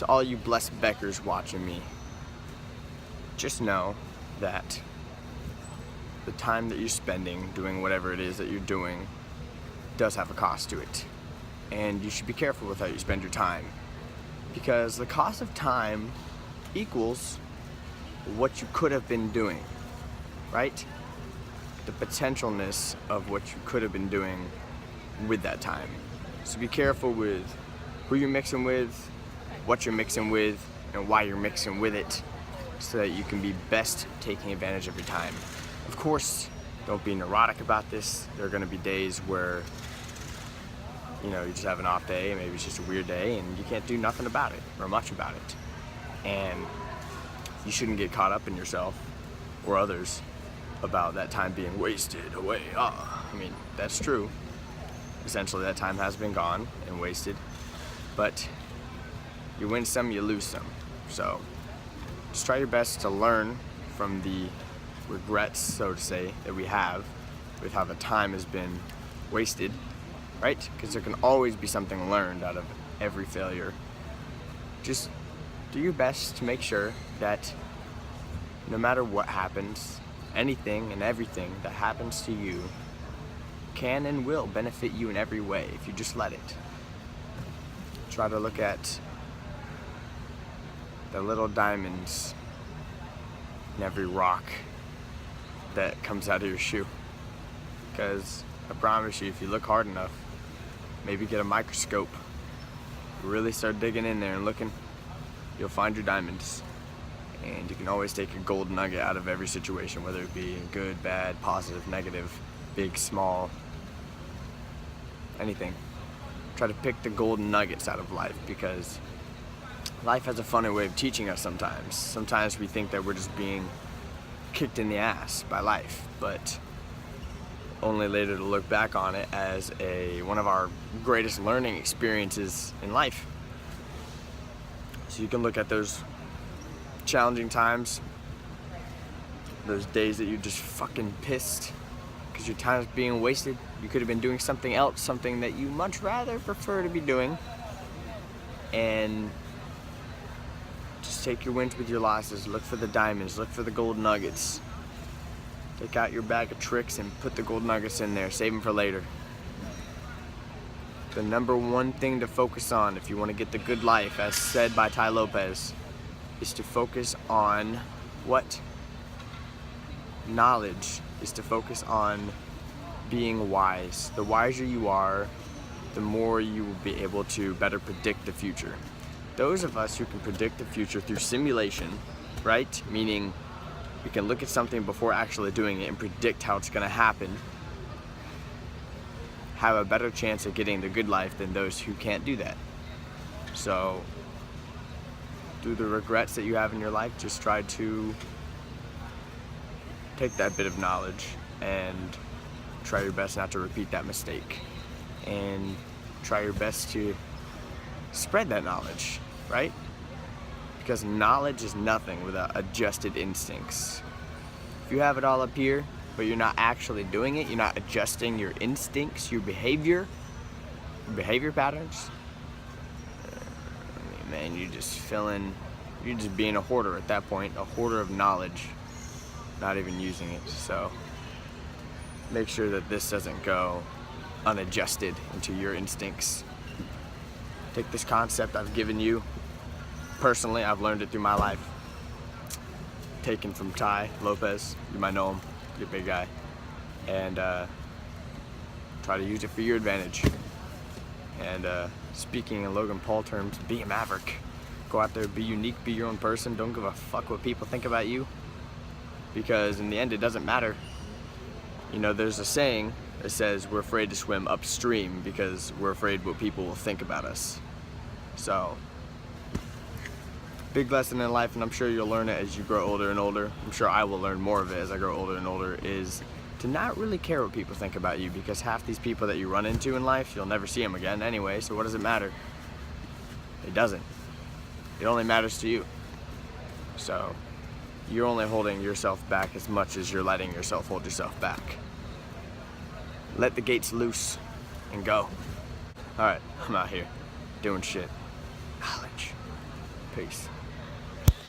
to all you blessed Beckers watching me, just know that the time that you're spending doing whatever it is that you're doing does have a cost to it. And you should be careful with how you spend your time, because the cost of time equals what you could have been doing, right? The potentialness of what you could have been doing with that time. So be careful with who you're mixing with, what you're mixing with, and why you're mixing with it, so that you can be best taking advantage of your time. Of course, don't be neurotic about this. There are going to be days where, you just have an off day, maybe it's just a weird day, and you can't do nothing about it or much about it. And you shouldn't get caught up in yourself or others about that time being wasted away. That's true. Essentially, that time has been gone and wasted, but you win some, you lose some. So just try your best to learn from the regrets, so to say, that we have with how the time has been wasted, right? Because there can always be something learned out of every failure. Just do your best to make sure that no matter what happens, anything and everything that happens to you can and will benefit you in every way if you just let it. Try to look at the little diamonds in every rock that comes out of your shoe, because I promise you, if you look hard enough, maybe get a microscope, really start digging in there and looking, you'll find your diamonds. And you can always take a gold nugget out of every situation, whether it be good, bad, positive, negative, big, small, anything. Try to pick the golden nuggets out of life, because life has a funny way of teaching us sometimes. Sometimes we think that we're just being kicked in the ass by life, but only later to look back on it as one of our greatest learning experiences in life. So you can look at those challenging times, those days that you're just fucking pissed because your time is being wasted. You could have been doing something else, something that you much rather prefer to be doing, and just take your wins with your losses. Look for the diamonds, look for the gold nuggets. Take out your bag of tricks and put the gold nuggets in there. Save them for later. The number one thing to focus on if you want to get the good life, as said by Ty Lopez, is to focus on what? Knowledge. Is to focus on being wise. The wiser you are, the more you will be able to better predict the future. Those of us who can predict the future through simulation, right? Meaning we can look at something before actually doing it and predict how it's going to happen, have a better chance of getting the good life than those who can't do that. So through the regrets that you have in your life, just try to take that bit of knowledge and try your best not to repeat that mistake, and try your best to spread that knowledge, right? Because knowledge is nothing without adjusted instincts. If you have it all up here, but you're not actually doing it, you're not adjusting your instincts, your behavior patterns, man, you're just being a hoarder at that point, a hoarder of knowledge, not even using it. So make sure that this doesn't go unadjusted into your instincts. Take this concept I've given you. Personally, I've learned it through my life. Taken from Ty Lopez. You might know him. He's a big guy. And try to use it for your advantage. And speaking in Logan Paul terms, be a maverick. Go out there, be unique, be your own person. Don't give a fuck what people think about you, because in the end it doesn't matter. There's a saying that says we're afraid to swim upstream because we're afraid what people will think about us. So big lesson in life, and I'm sure you'll learn it as you grow older and older. I'm sure I will learn more of it as I grow older and older, is to not really care what people think about you, because half these people that you run into in life, you'll never see them again anyway, so what does it matter? It doesn't. It only matters to you. So you're only holding yourself back as much as you're letting yourself hold yourself back. Let the gates loose and go. Alright, I'm out here doing shit. Knowledge. Peace.